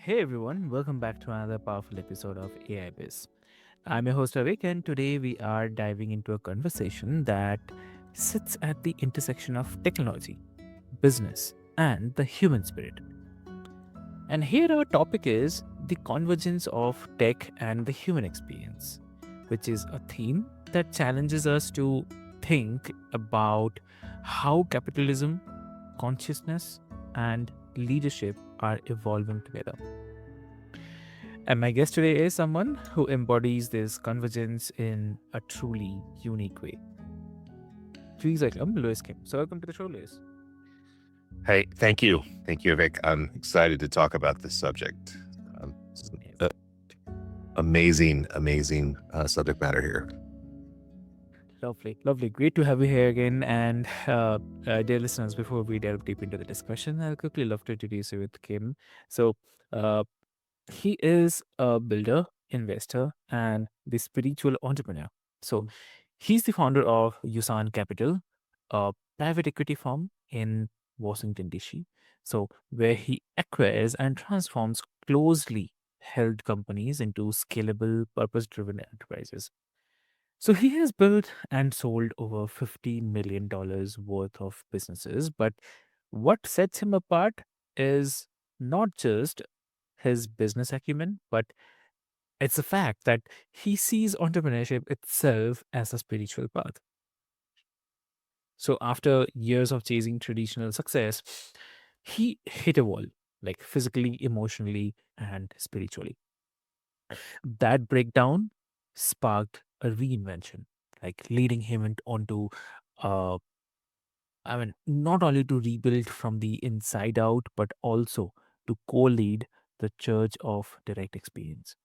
Hey everyone, welcome back to another powerful episode of AIBiz. I'm your host Avik, and today we are diving into a conversation that sits at the intersection of technology, business, and the human spirit. And here our topic is the convergence of tech and the human experience, which is a theme that challenges us to think about how capitalism, consciousness, and leadership are evolving together. And my guest today is someone who embodies this convergence in a truly unique way. Please welcome Lewis Kim. So welcome to the show, Lewis. Hey, thank you. Thank you, Vic. I'm excited to talk about this subject. It's Yes. amazing subject matter here. Lovely, lovely. Great to have you here again. And dear listeners, before we delve deep into the discussion, I'll quickly love to introduce you with Kim. So uh, he is a builder, investor, and the spiritual entrepreneur. So he's the founder of Yusan Capital, a private equity firm in Washington, D.C. So, where he acquires and transforms closely held companies into scalable, purpose driven enterprises. So, he has built and sold over $50 million worth of businesses. But what sets him apart is not just his business acumen, but it's the fact that he sees entrepreneurship itself as a spiritual path. So after years of chasing traditional success, he hit a wall, like physically, emotionally, and spiritually. That breakdown sparked a reinvention, like leading him onto, uh, not only to rebuild from the inside out, but also to co lead the Church of Direct Experience,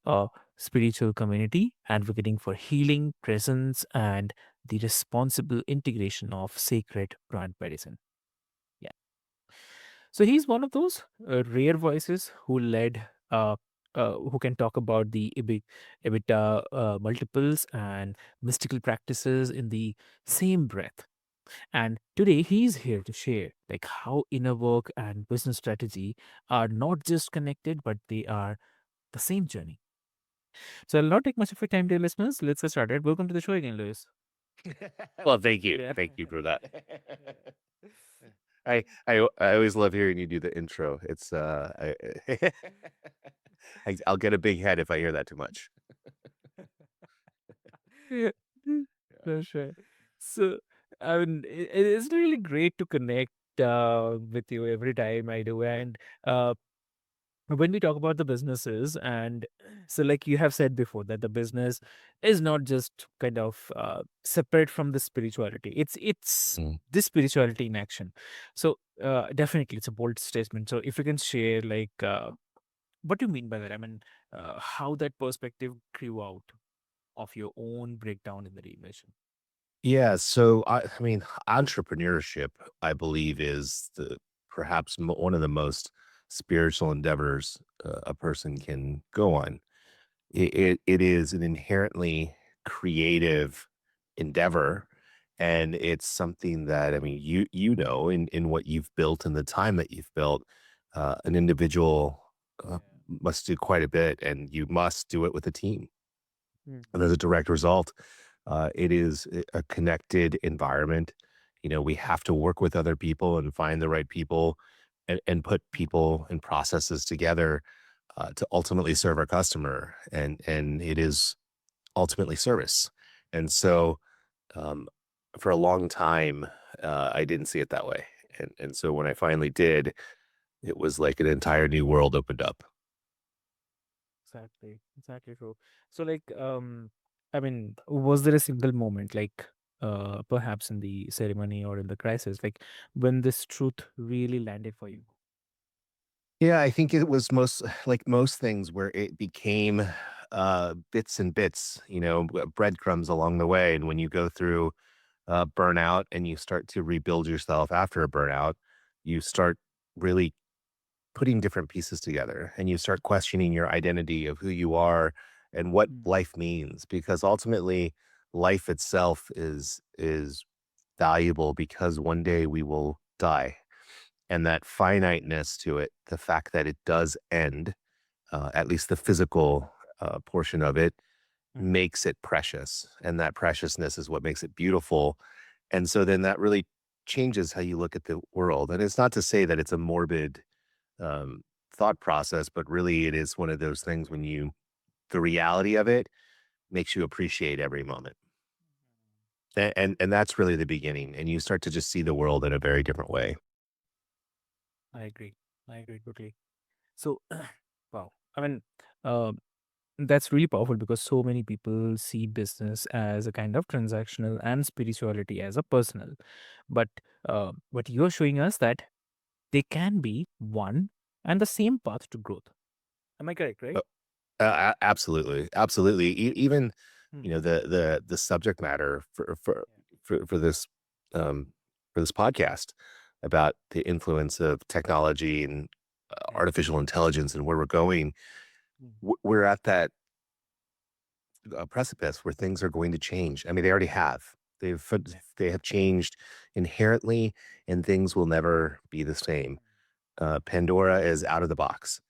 a spiritual community advocating for healing, presence, and the responsible integration of sacred plant medicine. Yeah. So he's one of those rare voices who can talk about the EBITDA multiples and mystical practices in the same breath. And today he's here to share like how inner work and business strategy are not just connected, but they are the same journey. So I'll not take much of your time, dear listeners. Let's get started. Welcome to the show again, Lewis. Well, thank you. Yeah. Thank you for that. I always love hearing you do the intro. I'll get a big head if I hear that too much. Yeah. Yeah. For sure. So, it's really great to connect with you every time I do. And uh, when we talk about the businesses, and so, like you have said before, that the business is not just kind of separate from the spirituality. It's Mm. this spirituality in action. So, definitely, it's a bold statement. So, if you can share, like, what do you mean by that? How that perspective grew out of your own breakdown in the reinvention. Yeah, so I mean, entrepreneurship, I believe, is the perhaps one of the most spiritual endeavors a person can go on. It is an inherently creative endeavor, and it's something that, I mean, in what you've built and the time that you've built, an individual uh, must do quite a bit, and you must do it with a team. Mm, And as a direct result, it is a connected environment. You know, we have to work with other people and find the right people and put people and processes together to ultimately serve our customer. And it is ultimately service. And so um, for a long time, I didn't see it that way. And so when I finally did, it was like an entire new world opened up. exactly, exactly true. So, like, was there a single moment, like, perhaps in the ceremony or in the crisis, like, when this truth really landed for you? Yeah, I think it was most like most things where it became bits and bits, breadcrumbs along the way. And when you go through burnout and you start to rebuild yourself after a burnout, you start really putting different pieces together and you start questioning your identity of who you are and what Mm, life means, because ultimately life itself is valuable because one day we will die. and that finiteness to it, the fact that it does end, at least the physical portion of it, Mhm. makes it precious. And that preciousness is what makes it beautiful. And so then that really changes how you look at the world. And it's not to say that it's a morbid um, thought process, but really it is one of those things when the reality of it makes you appreciate every moment. And that's really the beginning. And you start to just see the world in a very different way. I agree. I agree totally. So, wow. I mean, uh, that's really powerful because so many people see business as a kind of transactional and spirituality as a personal. But what you're showing us that they can be one and the same path to growth. Am I correct, right? Absolutely, absolutely. Even, Hmm. the subject matter for this, um, for this podcast about the influence of technology and, Yeah. artificial intelligence and where we're going, Hmm. we're at that, precipice where things are going to change. I mean, they already have. Yeah. They have changed inherently, and things will never be the same. Pandora is out of the box.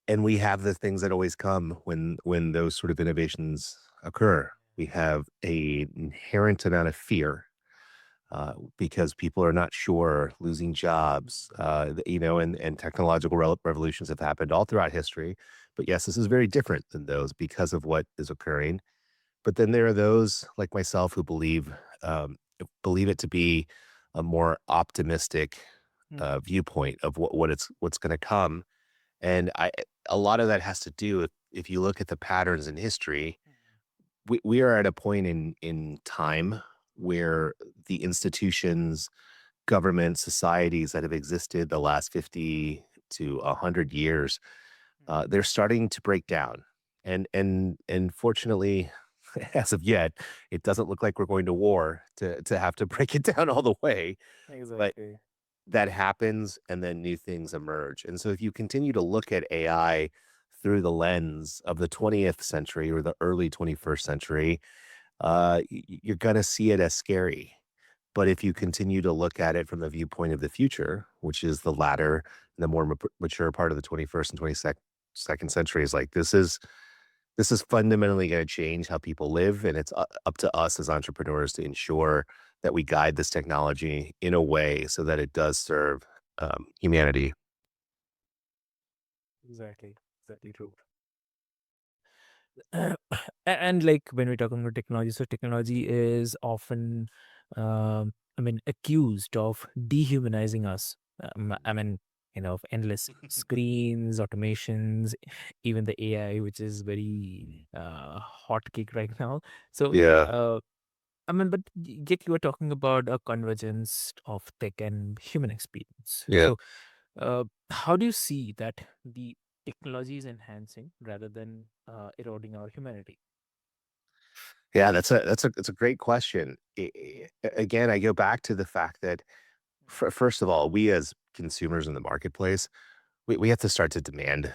And we have the things that always come when those sort of innovations occur. We have a inherent amount of fear, because people are not sure, losing jobs, and technological revolutions have happened all throughout history. But yes, this is very different than those because of what is occurring. But then there are those like myself who believe it to be a more optimistic Hmm. viewpoint of what's going to come, and a lot of that has to do with if you look at the patterns in history, we are at a point in time where the institutions, government, societies that have existed the last 50 to 100 years, they're starting to break down. And fortunately, as of yet, it doesn't look like we're going to war to have to break it down all the way. But Exactly. that happens and then new things emerge. And so if you continue to look at AI through the lens of the 20th century or the early 21st century, you're going to see it as scary. But if you continue to look at it from the viewpoint of the future, which is the latter, the more mature part of the 21st and 22nd century, is like this is fundamentally going to change how people live, and it's up to us as entrepreneurs to ensure that we guide this technology in a way so that it does serve humanity. Exactly. Exactly true. Uh, and like when we're talking about technology, so technology is often, I mean, accused of dehumanizing us. I mean, of endless screens, automations, even the AI, which is very hot cake right now. So, Yeah, uh, I mean, but yet you are talking about a convergence of tech and human experience. yeah, So, how do you see that the technology is enhancing rather than eroding our humanity? yeah. That's a great question. Again, I go back to the fact that first of all, we as consumers in the marketplace, we have to start to demand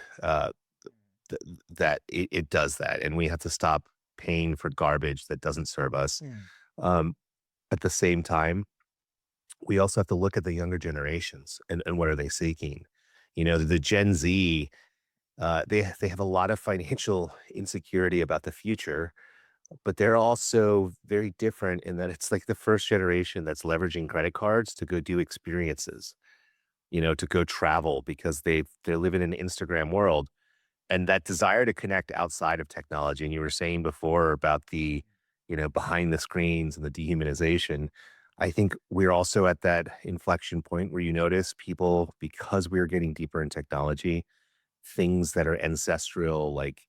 th- that it does that, and we have to stop paying for garbage that doesn't serve us. Mm, Um, at the same time, we also have to look at the younger generations and what are they seeking. The Gen Z, they have a lot of financial insecurity about the future, but they're also very different in that it's like the first generation that's leveraging credit cards to go do experiences, to go travel because they live in an Instagram world, and that desire to connect outside of technology. And you were saying before about the, behind the screens and the dehumanization. I think we're also at that inflection point where you notice people, because we're getting deeper in technology, things that are ancestral, like,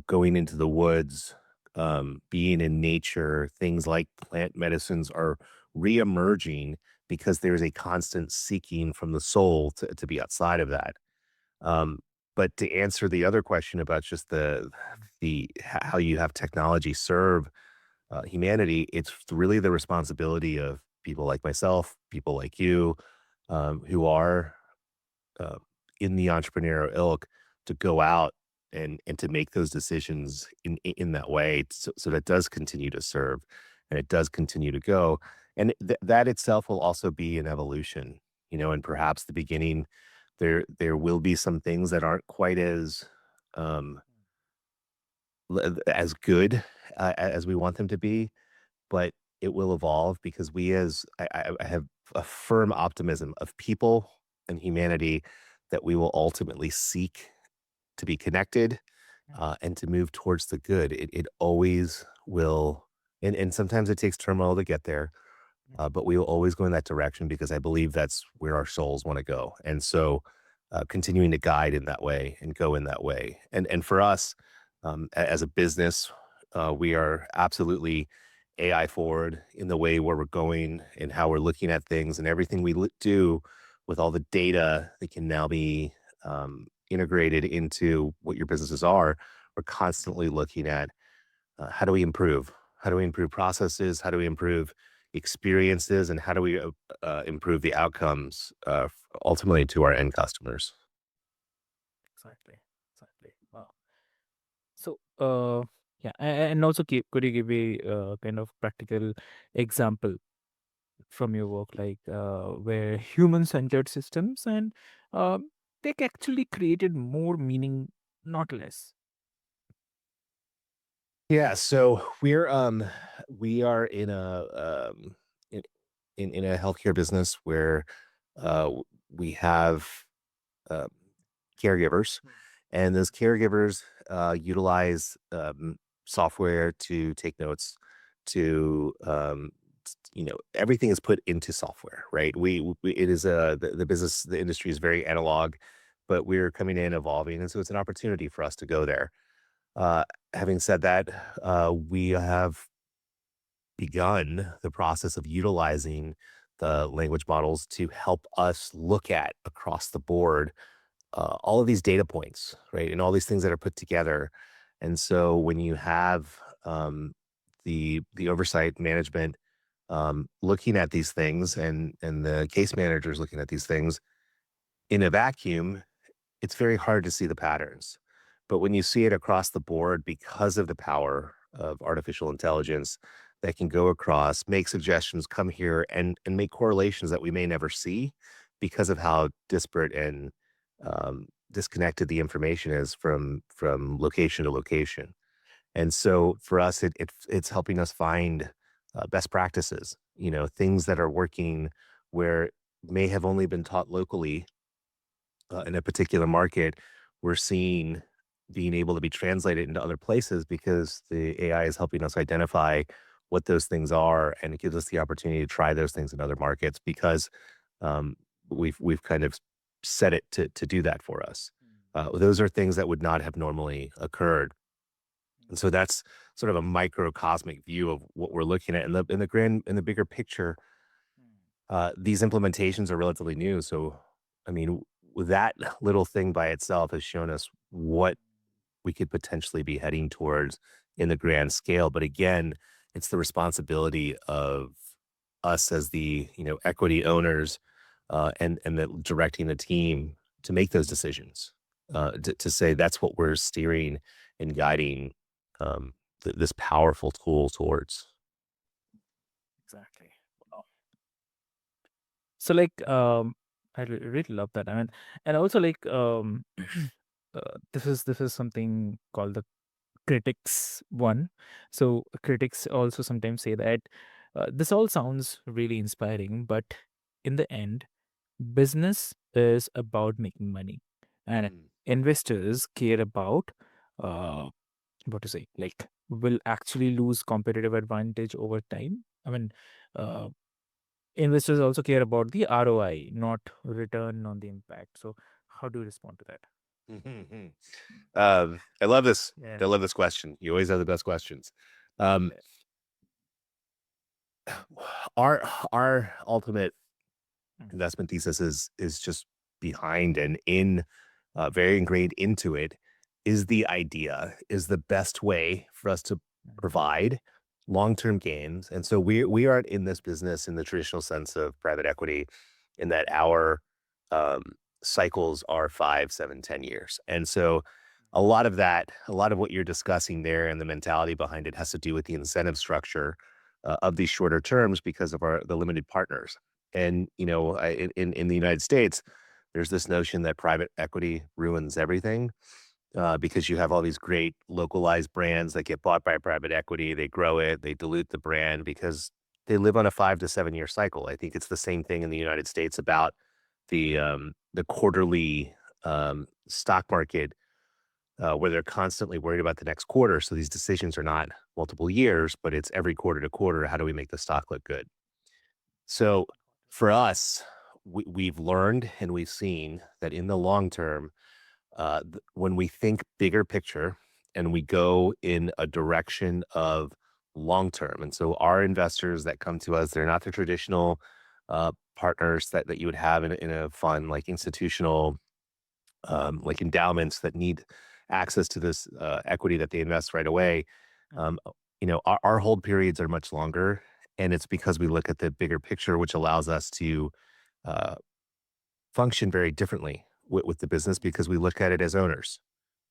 going into the woods, being in nature, things like plant medicines are reemerging because there's a constant seeking from the soul to be outside of that. Um, but to answer the other question about just how you have technology serve humanity, it's really the responsibility of people like myself, people like you, who are uh, in the entrepreneurial ilk, to go out and to make those decisions in that way, so that does continue to serve and it does continue to go, and that itself will also be an evolution. and perhaps the beginning, there will be some things that aren't quite um, as good as we want them to be, but it will evolve because I have a firm optimism of people and humanity that we will ultimately seek to be connected, and to move towards the good. It always will, and sometimes it takes turmoil to get there, but we will always go in that direction because I believe that's where our souls want to go. And so, continuing to guide in that way and go in that way. And for us, as a business, we are absolutely AI forward in the way where we're going and how we're looking at things, and everything we do with all the data that can now be integrated into what your businesses are. We're constantly looking at, how do we improve? How do we improve processes? How do we improve experiences? And how do we improve the outcomes, ultimately to our end customers? Exactly. Exactly. Wow. So, yeah, and also could you give a kind of practical example from your work, like where human-centered systems and they actually created more meaning, not less. Yeah, so we are in in in a healthcare business where we have um, caregivers, and those caregivers utilize software to take notes. To everything is put into software, right? It is the business, the industry is very analog, but we're coming in evolving, and so it's an opportunity for us to go there. Uh, Having said that, we have begun the process of utilizing the language models to help us look at across the board, all of these data points, right? And all these things that are put together. And so when you have the oversight management looking at these things, and the case managers looking at these things in a vacuum, it's very hard to see the patterns. But when you see it across the board because of the power of artificial intelligence that can go across, make suggestions, come here and make correlations that we may never see because of how disparate and disconnected the information is from location to location. And so for us, it's helping us find best practices, things that are working where may have only been taught locally in a particular market. We're seeing being able to be translated into other places because the AI is helping us identify what those things are, and it gives us the opportunity to try those things in other markets because um, we've kind of set it to do that for us. Those are things that would not have normally occurred, and so that's sort of a microcosmic view of what we're looking at in the bigger picture. These implementations are relatively new, so I mean, that little thing by itself has shown us what we could potentially be heading towards in the grand scale. But again, it's the responsibility of us as the equity owners, and directing the team to make those decisions, to say that's what we're steering and guiding this powerful tool towards. Exactly. Wow. So, like, I really love that. I mean, and also like, this is something called the critics one. So critics also sometimes say that this all sounds really inspiring, but in the end, business is about making money, and Mm. investors care about uh, what to say, like, will actually lose competitive advantage over time. I mean, uh, investors also care about the ROI, not return on the impact. So, how do you respond to that? Mhm. I love this. Yeah. I love this question. You always have the best questions. Um, Yeah. our our ultimate Mm, investment thesis is just behind and in very ingrained into it is the idea is the best way for us to mm, provide long-term gains. And so we aren't in this business in the traditional sense of private equity, in that our um, cycles are 5, 7, 10 years. And so a lot of what you're discussing there and the mentality behind it has to do with the incentive structure of these shorter terms because of the limited partners. And, in the United States, there's this notion that private equity ruins everything, because you have all these great localized brands that get bought by private equity. They grow it, they dilute the brand because they live on a 5 to 7 year cycle. I think it's the same thing in the United States about the quarterly stock market, where they're constantly worried about the next quarter. So these decisions are not multiple years, but it's every quarter to quarter. How do we make the stock look good? So for us, we've learned and we've seen that in the long term, when we think bigger picture and we go in a direction of long term, and so our investors that come to us, they're not the traditional partners that you would have in a fund, like institutional, like endowments that need access to this equity that they invest right away. Mm, Our hold periods are much longer, and it's because we look at the bigger picture, which allows us to uh, function very differently with the business because we look at it as owners.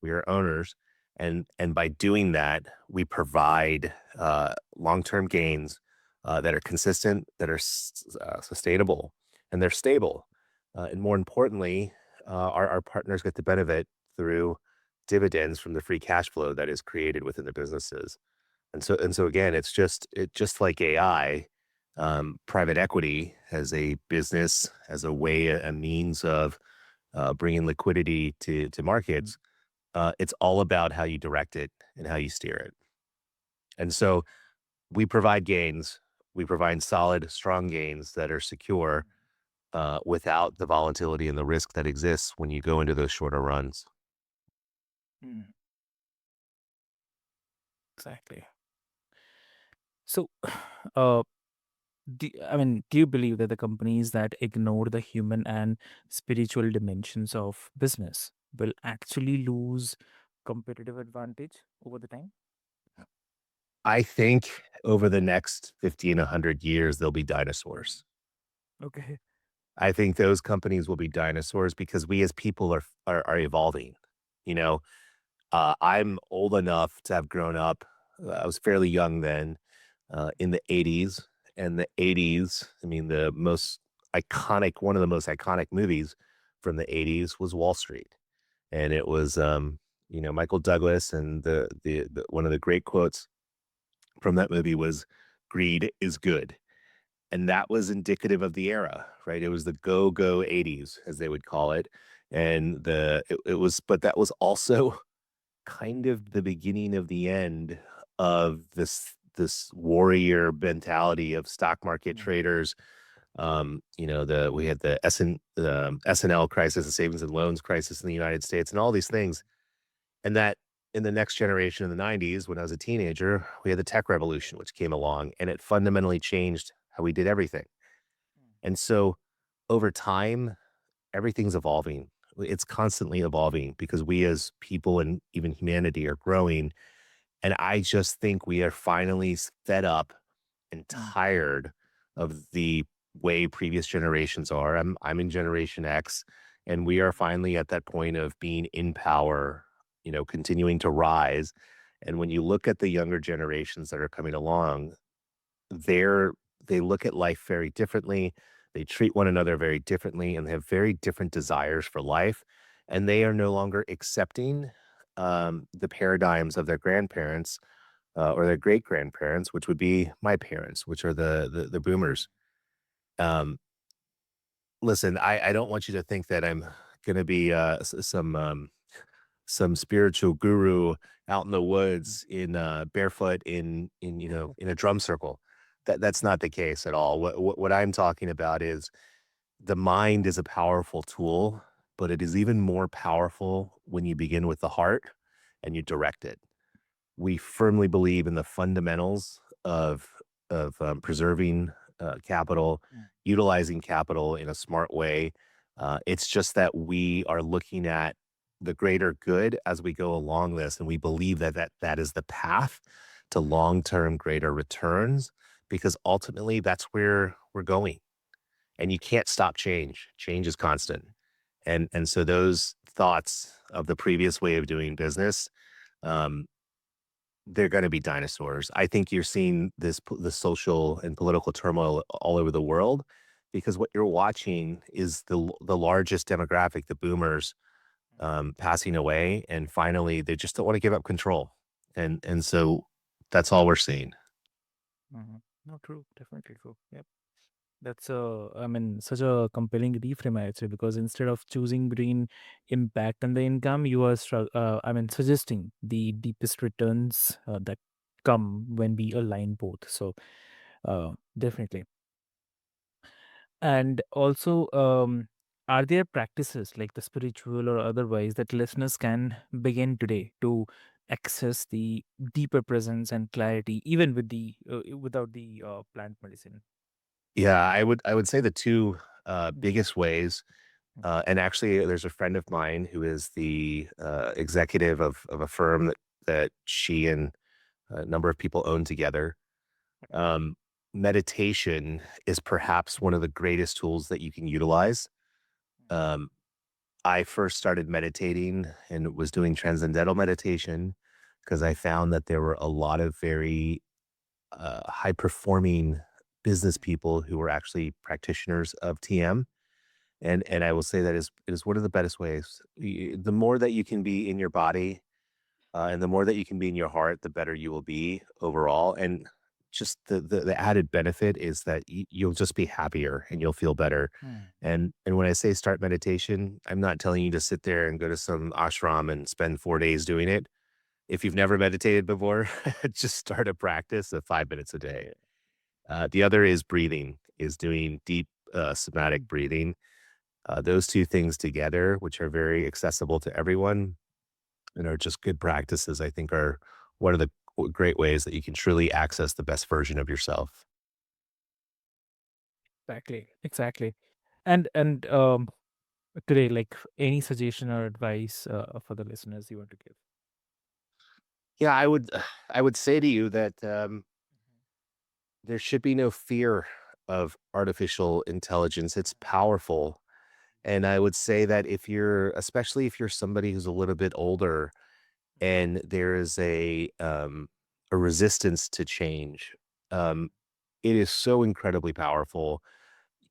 We are owners, and by doing that, we provide long-term gains that are consistent, that are sustainable, and they're stable. And more importantly, our partners get to benefit through dividends from the free cash flow that is created within the businesses. And so again, just like AI, private equity as a business, as a way, a means of bringing liquidity to mm, markets. It's all about how you direct it and how you steer it. And so we provide gains. We provide solid, strong gains that are secure, without the volatility and the risk that exists when you go into those shorter runs. mm, exactly. So, uh, do you believe that the companies that ignore the human and spiritual dimensions of business will actually lose competitive advantage over the time? I think over the next 50 and 100 years, there'll be Mm. dinosaurs. Okay. I think those companies will be dinosaurs because we as people are evolving. You know, I'm old enough to have grown up. I was fairly young then, in the '80s, and the '80s. I mean, one of the most iconic movies from the '80s was Wall Street, and it was, Michael Douglas, and the one of the great quotes from that movie was, "Greed is good." And that was indicative of the era, right? It was the go-go '80s, as they would call it, and it was, but that was also kind of the beginning of the end of this warrior mentality of stock market Mm, traders. The we had the SNL crisis, the savings and loans crisis in the United States, and all these things. And that in the next generation in the '90s, when I was a teenager, we had the tech revolution, which came along, and it fundamentally changed how we did everything. mm, And so over time, everything's evolving. It's constantly evolving because we as people and even humanity are growing. And I just think we are finally fed up and mm, tired of the way previous generations are. I'm in Generation X, and we are finally at that point of being in power, continuing to rise. And when you look at the younger generations that are coming along, they're they look at life very differently. They treat one another very differently, and they have very different desires for life. And they are no longer accepting the paradigms of their grandparents, or their great grandparents, which would be my parents, which are the boomers. Um, Listen, I don't want you to think that I'm going to be some spiritual guru out in the mm, woods in barefoot in in a drum circle. That's not the case at all. What I'm talking about is the mind is a powerful tool, but it is even more powerful when you begin with the heart and you direct it. We firmly believe in the fundamentals of preserving capital, mm, utilizing capital in a smart way. It's just that we are looking at the greater good as we go along this, and we believe that is the path to long-term greater returns, because ultimately that's where we're going, and you can't stop change. Change is constant, and so those thoughts of the previous way of doing business, um, they're gonna be dinosaurs. I think you're seeing the social and political turmoil all over the world because what you're watching is the largest demographic, the boomers, passing away, and finally they just don't want to give up control, and so that's all we're seeing. Mhm. No, true, definitely true. Yep. That's I mean, such a compelling reframe, I would say, because instead of choosing between impact and the income, you are, I mean, suggesting the deepest returns that come when we align both. So, definitely. And also, are there practices like the spiritual or otherwise that listeners can begin today to access the deeper presence and clarity, even with the without the plant medicine? Yeah, I would say the two Mhm. biggest ways. And actually, there's a friend of mine who is the executive of a firm that she and a number of people own together. Okay. Um, Meditation is perhaps one of the greatest tools that you can utilize. Um, I first started meditating and was doing transcendental meditation because I found that there were a lot of very high performing business people who were actually practitioners of TM. And I will say that is it is one of the best ways. The more that you can be in your body, and the more that you can be in your heart, the better you will be overall. And just the added benefit is that you'll just be happier and you'll feel better. Mm. And when I say start meditation, I'm not telling you to sit there and go to some ashram and spend 4 days doing it. If you've never meditated before, just start a practice of 5 minutes a day. Yeah. The other is breathing, is doing deep somatic breathing. Those two things together, which are very accessible to everyone and are just good practices, I think are one of the great ways that you can truly access the best version of yourself. Exactly, exactly. And today, like any suggestion or advice for the listeners you want to give? Yeah, I would say to you that there should be no fear of artificial intelligence. It's powerful. And I would say that if you're, especially if you're somebody who's a little bit older and there is a resistance to change, um, it is so incredibly powerful.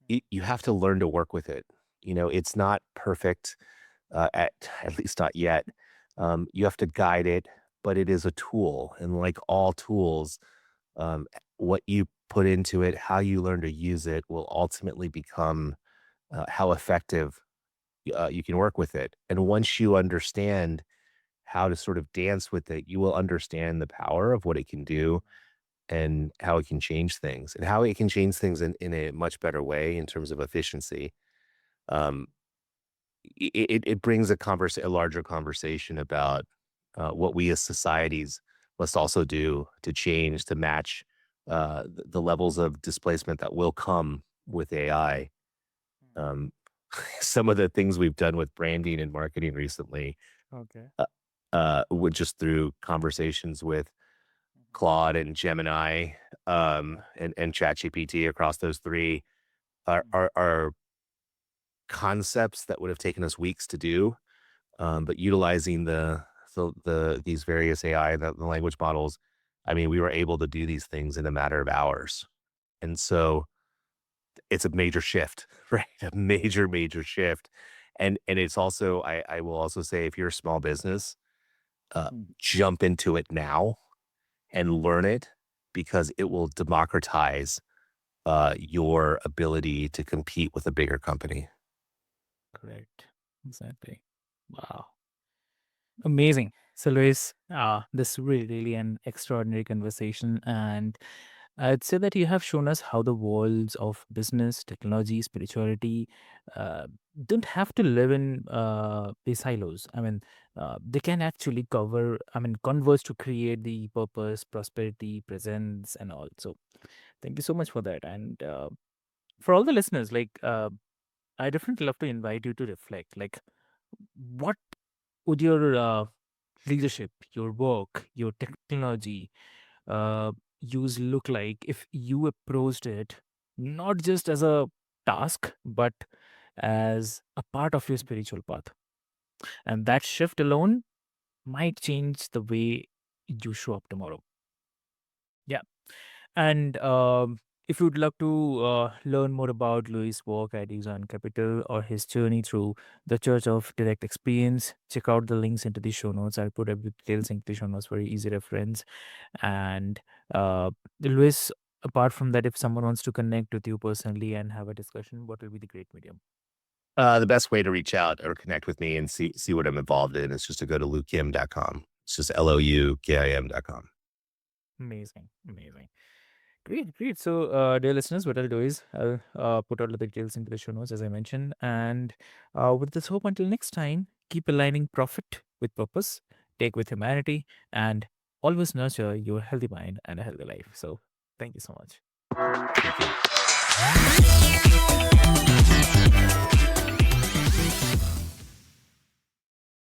You have to learn to work with it. You know, it's not perfect, at least not yet. You have to guide it, but it is a tool, and like all tools, what you put into it, how you learn to use it, will ultimately become how effective you can work with it. And once you understand how to sort of dance with it, you will understand the power of what it can do and how it can change things and how it can change things in a much better way in terms of efficiency. Um, it brings a larger conversation about what we as societies must also do to change to match the levels of displacement that will come with AI. Um, some of the things we've done with branding and marketing recently, Okay. uh, with just through conversations with Claude and Gemini, and ChatGPT across those three are concepts that would have taken us weeks to do, but utilizing these various AI, the language models, I mean, we were able to do these things in a matter of hours, and so it's a major shift, right? A major, major shift, and it's also I will also say if you're a small business, jump into it now and learn it because it will democratize your ability to compete with a bigger company. Correct. Exactly. Wow. Amazing. So, Luis, this really, really an extraordinary conversation. And I'd say that you have shown us how the worlds of business, technology, spirituality uh, don't have to live in these silos. I mean, they can actually converge to create the purpose, prosperity, presence, and all. So, thank you so much for that. And for all the listeners, I definitely love to invite you to reflect. Like, what would your leadership, your work, your technology uh, use look like if you approached it not just as a task, but as a part of your spiritual path? And that shift alone might change the way you show up tomorrow. Yeah. And If you would love to learn more about Louis' work at Yusan Capital or his journey through the Church of Direct Experience, check out the links into the show notes. I'll put every details into the show notes for easy reference. And uh, Louis, apart from that, if someone wants to connect with you personally and have a discussion, what will be the great medium? The best way to reach out or connect with me and see what I'm involved in is just to go to loukim.com. It's just loukim.com. Amazing, amazing. Great, great. So, dear listeners, what I'll do is I'll put all the details into the show notes, as I mentioned. And with this hope, until next time, keep aligning profit with purpose, take with humanity, and always nurture your healthy mind and a healthy life. So, thank you so much. Thank you.